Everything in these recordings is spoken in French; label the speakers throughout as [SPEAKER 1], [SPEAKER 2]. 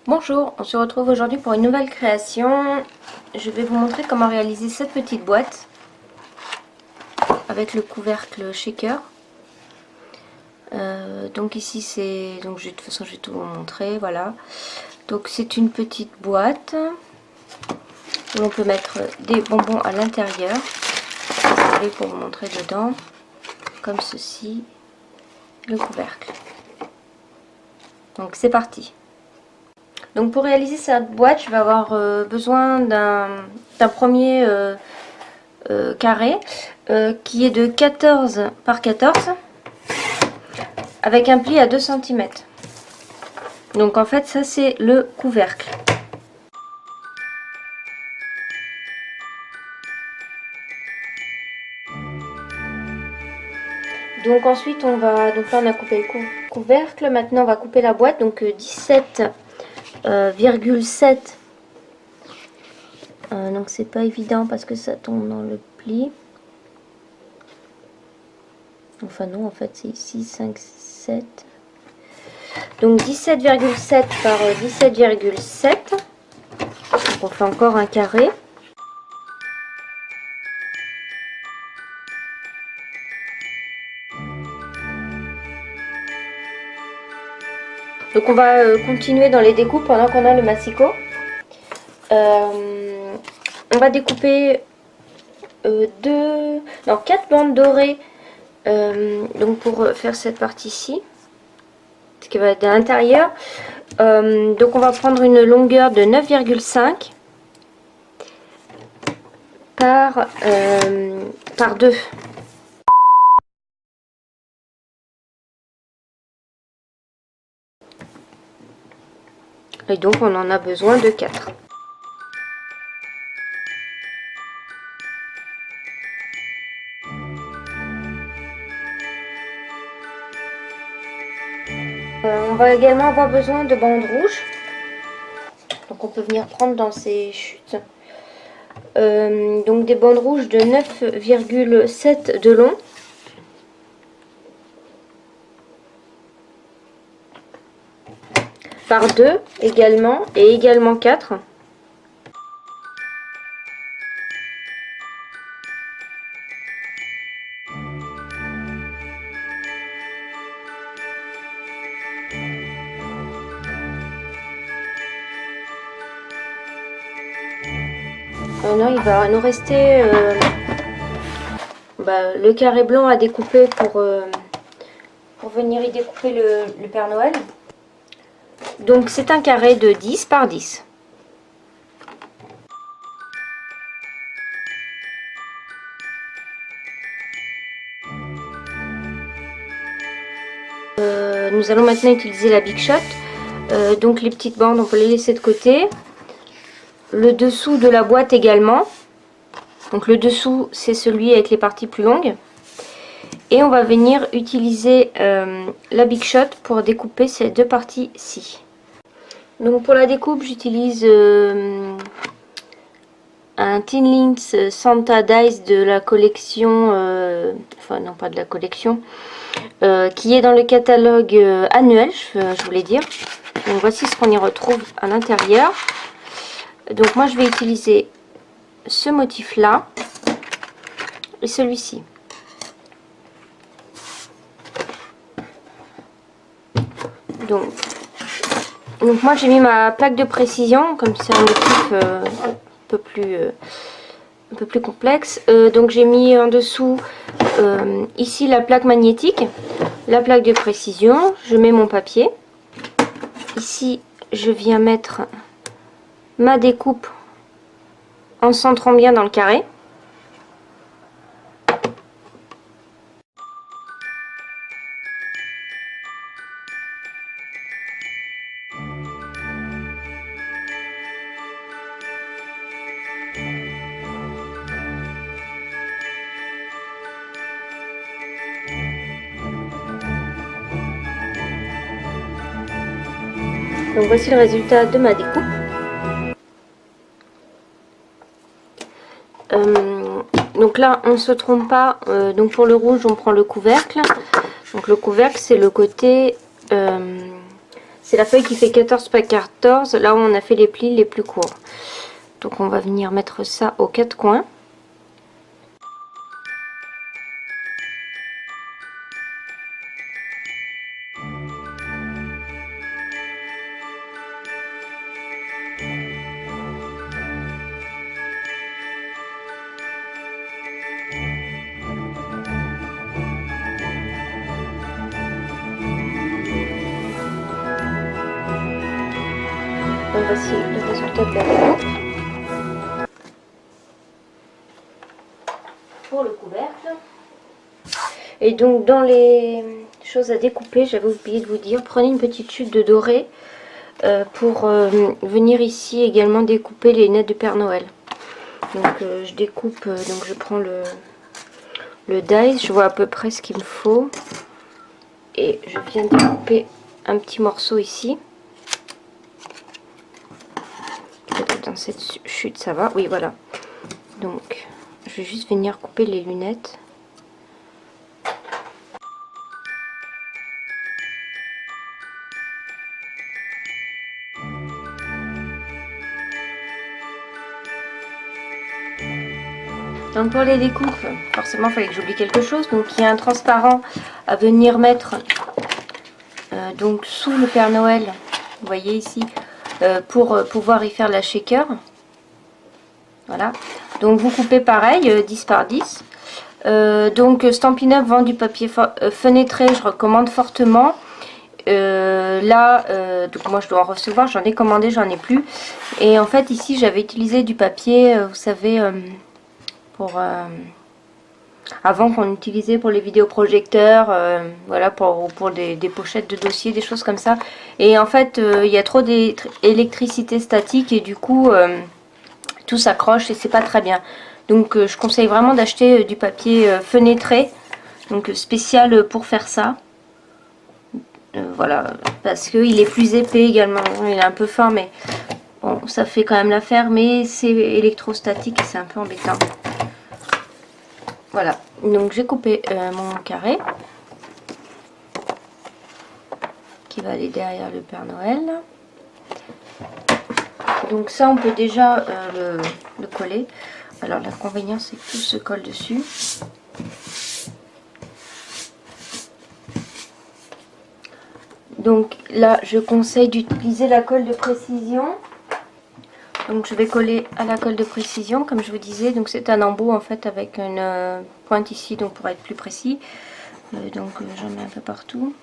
[SPEAKER 1] Bonjour, on se retrouve aujourd'hui pour une nouvelle création. Je vais vous montrer comment réaliser cette petite boîte avec le couvercle shaker. Donc ici c'est, de toute façon je vais tout vous montrer, voilà. Donc c'est une petite boîte où on peut mettre des bonbons à l'intérieur. Pour vous montrer dedans, comme ceci, le couvercle. Donc c'est parti. Donc pour réaliser cette boîte, je vais avoir besoin d'un premier carré qui est de 14 par 14 avec un pli à 2 cm. Donc en fait ça c'est le couvercle. Donc ensuite on va, donc là on a coupé le couvercle, maintenant on va couper la boîte, donc 17,7. Donc c'est pas évident parce que ça tombe dans le pli. Enfin non, en fait c'est ici 5, 7. Donc 17,7 par 17,7. Donc on fait encore un carré. Donc on va continuer dans les découpes pendant qu'on a le massicot. On va découper 4 bandes dorées donc pour faire cette partie-ci, ce qui va être à l'intérieur. Donc on va prendre une longueur de 9,5 par 2. Et donc on en a besoin de 4. On va également avoir besoin de bandes rouges. Donc on peut venir prendre dans ces chutes. Donc des bandes rouges de 9,7 de long. Par 2 également, et également 4. Maintenant il va nous rester le carré blanc à découper pour venir y découper le Père Noël. Donc c'est un carré de 10 par 10. Nous allons maintenant utiliser la Big Shot. Donc les petites bandes on peut les laisser de côté. Le dessous de la boîte également. Donc le dessous c'est celui avec les parties plus longues. Et on va venir utiliser la Big Shot pour découper ces deux parties-ci. Donc pour la découpe j'utilise un Tin Links Santa Dice de la collection, enfin non pas de la collection, qui est dans le catalogue annuel, je voulais dire. Donc voici ce qu'on y retrouve à l'intérieur. Donc moi je vais utiliser ce motif là et celui-ci. Donc moi j'ai mis ma plaque de précision, comme c'est un motif un peu plus complexe. Donc j'ai mis en dessous ici la plaque magnétique, la plaque de précision, je mets mon papier. Ici je viens mettre ma découpe en centrant bien dans le carré. Donc voici le résultat de ma découpe. Donc là on ne se trompe pas, donc pour le rouge on prend le couvercle. Donc le couvercle c'est le côté C'est la feuille qui fait 14 par 14. Là où on a fait les plis les plus courts. Donc on va venir mettre ça aux 4 coins. Donc voici le résultat de la découpe. Pour le couvercle. Et donc dans les choses à découper, j'avais oublié de vous dire, prenez une petite chute de doré pour venir ici également découper les lunettes de Père Noël. Donc je découpe, donc je prends le dies, je vois à peu près ce qu'il me faut. Et je viens découper un petit morceau ici. Peut-être dans cette chute ça va, oui voilà. Donc je vais juste venir couper les lunettes. Donc pour les découpes, forcément il fallait que j'oublie quelque chose. Donc il y a un transparent à venir mettre donc sous le Père Noël, vous voyez ici, pour pouvoir y faire la shaker. Voilà. Donc vous coupez pareil, 10 par 10. Donc Stampin' Up vend du papier fenêtré, je recommande fortement. Donc moi je dois en recevoir, j'en ai commandé, j'en ai plus. Et en fait ici j'avais utilisé du papier, vous savez, avant qu'on utilisait pour les vidéoprojecteurs, voilà, pour des pochettes de dossiers, des choses comme ça. Et en fait il y a trop d'électricité statique et du coup tout s'accroche et c'est pas très bien. Donc je conseille vraiment d'acheter du papier fenêtré, donc spécial pour faire ça. Voilà, parce qu'il est plus épais également, il est un peu fin mais bon, ça fait quand même l'affaire, mais c'est électrostatique et c'est un peu embêtant. Voilà, donc j'ai coupé mon carré qui va aller derrière le Père Noël. Donc ça on peut déjà le coller. Alors l'inconvénient c'est que tout se colle dessus. Donc là je conseille d'utiliser la colle de précision. Donc je vais coller à la colle de précision comme je vous disais. Donc c'est un embout en fait avec une pointe ici, donc pour être plus précis. Donc j'en mets un peu partout.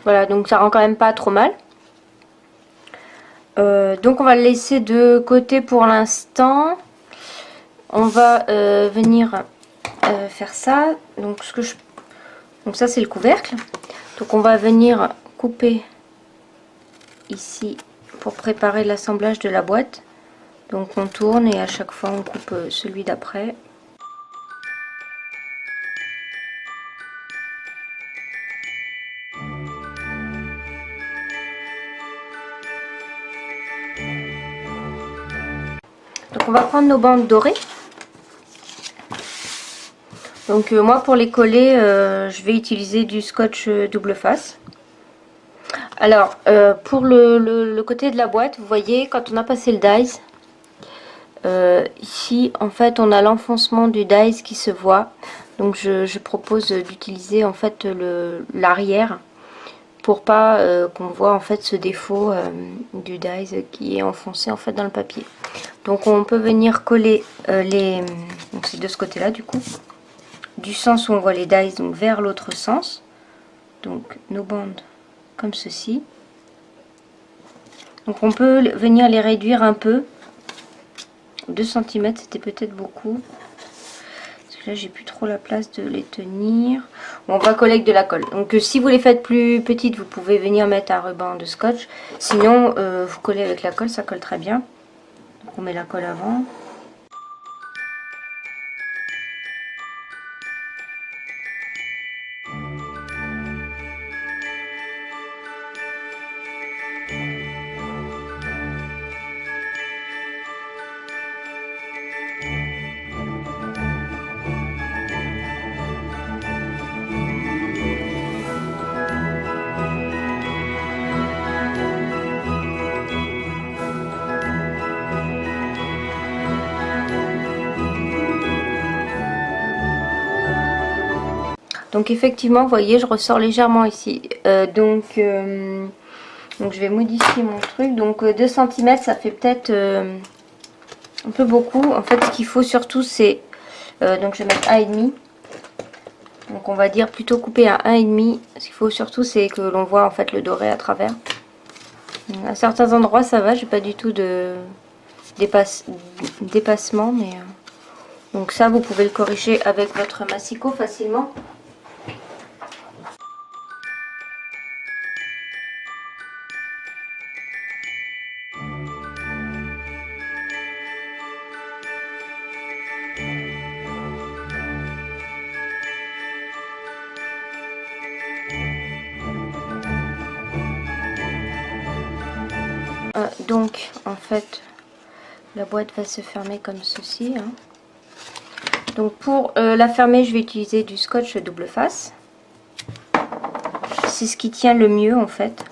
[SPEAKER 1] Voilà, donc ça rend quand même pas trop mal. Donc on va le laisser de côté pour l'instant. On va venir faire ça. Donc ça c'est le couvercle. Donc on va venir couper ici pour préparer l'assemblage de la boîte. Donc on tourne et à chaque fois on coupe celui d'après. Donc on va prendre nos bandes dorées. Donc moi pour les coller, je vais utiliser du scotch double face. Alors pour le côté de la boîte, vous voyez quand on a passé le dies, ici en fait on a l'enfoncement du dies qui se voit. Donc je propose d'utiliser en fait l'arrière pour pas qu'on voit en fait ce défaut du dies qui est enfoncé en fait dans le papier. Donc on peut venir coller donc c'est de ce côté là du coup, du sens où on voit les dies donc vers l'autre sens. Donc nos bandes comme ceci. Donc on peut venir les réduire un peu. 2 cm c'était peut-être beaucoup. Là j'ai plus trop la place de les tenir. Bon, on va coller avec de la colle. Donc si vous les faites plus petites, vous pouvez venir mettre un ruban de scotch. Sinon vous collez avec la colle, ça colle très bien. Donc on met la colle avant. Donc effectivement, vous voyez, je ressors légèrement ici. Donc je vais modifier mon truc. Donc 2 cm, ça fait peut-être un peu beaucoup. En fait, ce qu'il faut surtout, c'est... donc je vais mettre 1,5. Donc on va dire plutôt couper à 1,5. Ce qu'il faut surtout, c'est que l'on voit en fait le doré à travers. À certains endroits, ça va. J'ai pas du tout de dépassement. Mais, donc ça, vous pouvez le corriger avec votre massicot facilement. Donc en fait la boîte va se fermer comme ceci, hein. Donc pour la fermer, je vais utiliser du scotch double face. C'est ce qui tient le mieux en fait.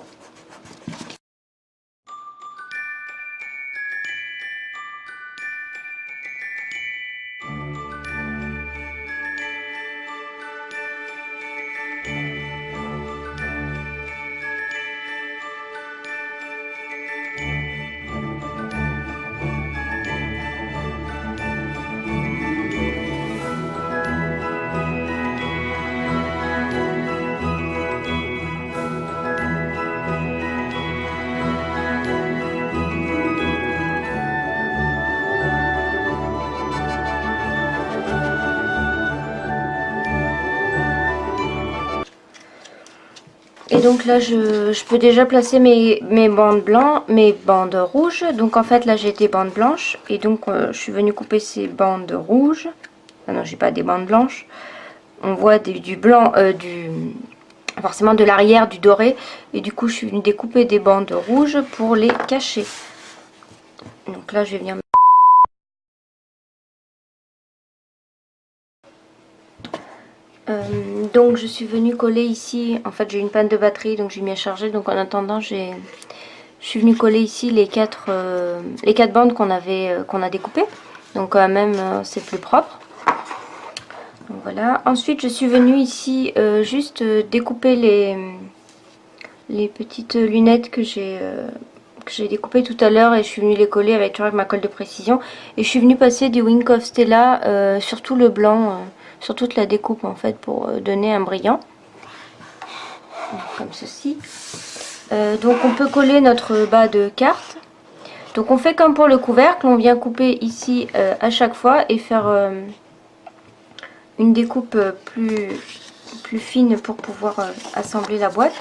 [SPEAKER 1] Et donc là je peux déjà placer mes bandes blancs, mes bandes rouges. Donc en fait là j'ai des bandes blanches et donc je suis venue couper ces bandes rouges. Ah non, j'ai pas des bandes blanches. On voit du blanc, forcément de l'arrière du doré, et du coup je suis venue découper des bandes rouges pour les cacher. Donc là je vais venir donc je suis venue coller ici. En fait j'ai une panne de batterie, donc j'ai mis à charger. Donc en attendant je suis venue coller ici les quatre bandes qu'on a découpées. Donc quand même c'est plus propre. Donc voilà. Ensuite je suis venue ici juste découper les petites lunettes que j'ai découpées tout à l'heure, et je suis venue les coller avec ma colle de précision. Et je suis venue passer du Wink of Stella sur tout le blanc, sur toute la découpe en fait, pour donner un brillant. Donc, comme ceci. Donc on peut coller notre bas de carte. Donc on fait comme pour le couvercle, on vient couper ici à chaque fois et faire une découpe plus fine pour pouvoir assembler la boîte.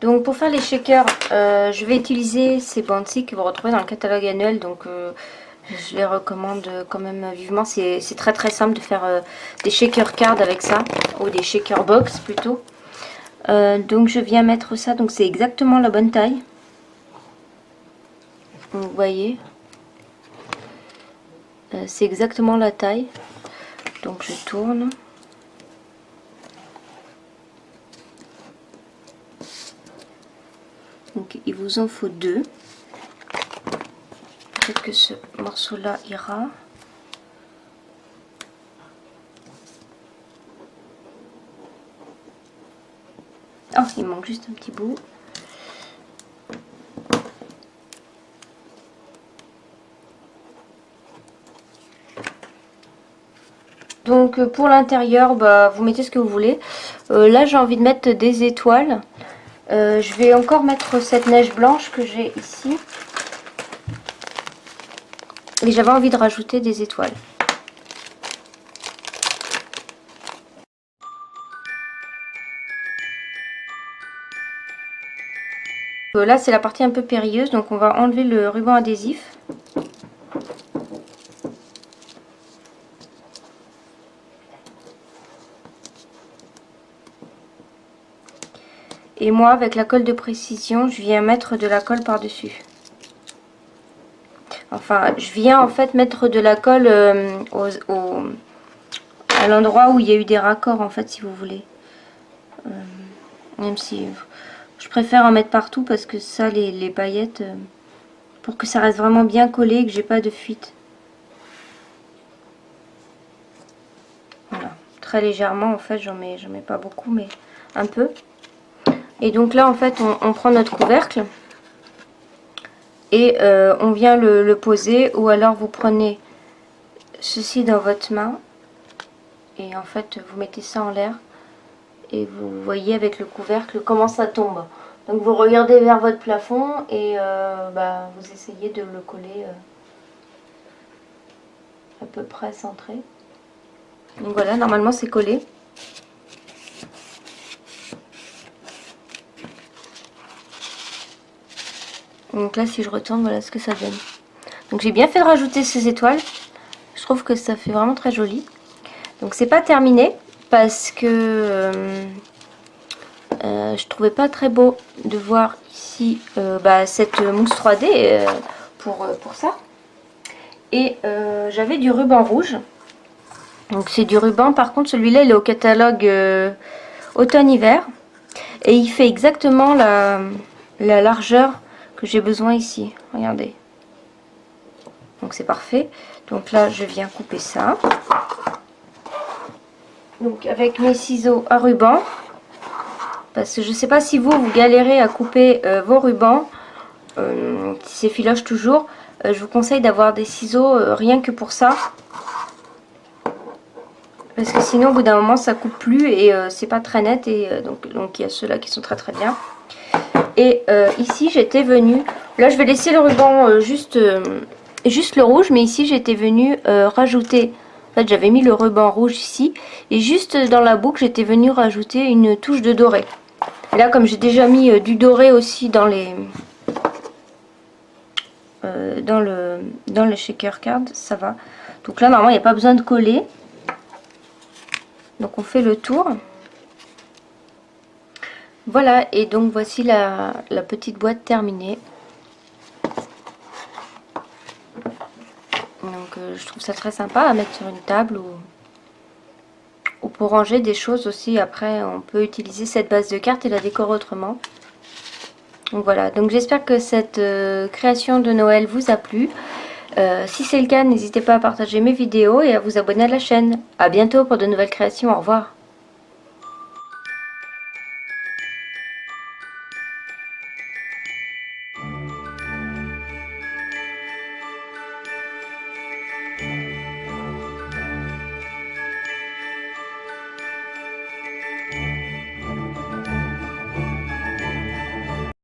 [SPEAKER 1] Donc pour faire les shakers, je vais utiliser ces bandes-ci que vous retrouvez dans le catalogue annuel. Donc je les recommande quand même vivement. C'est très très simple de faire des shaker cards avec ça, ou des shaker box plutôt. Donc je viens mettre ça, donc c'est exactement la bonne taille. Vous voyez, c'est exactement la taille. Donc je tourne. Donc il vous en faut 2. Peut-être que ce morceau là ira. Oh, il manque juste un petit bout. Donc pour l'intérieur, bah, vous mettez ce que vous voulez. Là j'ai envie de mettre des étoiles. Je vais encore mettre cette neige blanche que j'ai ici. Et j'avais envie de rajouter des étoiles. Là c'est la partie un peu périlleuse, donc on va enlever le ruban adhésif. Et moi, avec la colle de précision, je viens mettre de la colle par-dessus. Enfin, je viens en fait mettre de la colle à l'endroit où il y a eu des raccords, en fait, si vous voulez. Même si je préfère en mettre partout parce que ça, les paillettes, pour que ça reste vraiment bien collé et que j'ai pas de fuite. Voilà, très légèrement, en fait, j'en mets pas beaucoup, mais un peu. Et donc là, en fait, on prend notre couvercle et on vient le poser. Ou alors, vous prenez ceci dans votre main et en fait, vous mettez ça en l'air. Et vous voyez avec le couvercle comment ça tombe. Donc, vous regardez vers votre plafond et bah, vous essayez de le coller à peu près centré. Donc voilà, normalement, c'est collé. Donc là, si je retourne, voilà ce que ça donne. Donc j'ai bien fait de rajouter ces étoiles. Je trouve que ça fait vraiment très joli. Donc c'est pas terminé parce que je trouvais pas très beau de voir ici bah, cette mousse 3D pour ça. Et j'avais du ruban rouge. Donc c'est du ruban. Par contre, celui-là, il est au catalogue automne-hiver. Et il fait exactement la largeur que j'ai besoin ici. Regardez. Donc c'est parfait. Donc là je viens couper ça. Donc avec mes ciseaux à ruban. Parce que je ne sais pas si vous galérez à couper vos rubans. Si c'est filoche toujours. Je vous conseille d'avoir des ciseaux rien que pour ça. Parce que sinon au bout d'un moment ça coupe plus et c'est pas très net. Et donc il y a ceux-là qui sont très très bien. Et ici j'étais venue, là je vais laisser le ruban juste le rouge, mais ici j'étais venue rajouter, en fait j'avais mis le ruban rouge ici, et juste dans la boucle j'étais venue rajouter une touche de doré. Et là comme j'ai déjà mis du doré aussi dans les dans le shaker card, ça va. Donc là normalement il n'y a pas besoin de coller. Donc on fait le tour. Voilà, et donc voici la petite boîte terminée. Donc je trouve ça très sympa à mettre sur une table ou pour ranger des choses aussi. Après on peut utiliser cette base de cartes et la décorer autrement. Donc voilà, donc j'espère que cette création de Noël vous a plu. Si c'est le cas, n'hésitez pas à partager mes vidéos et à vous abonner à la chaîne. A bientôt pour de nouvelles créations, au revoir.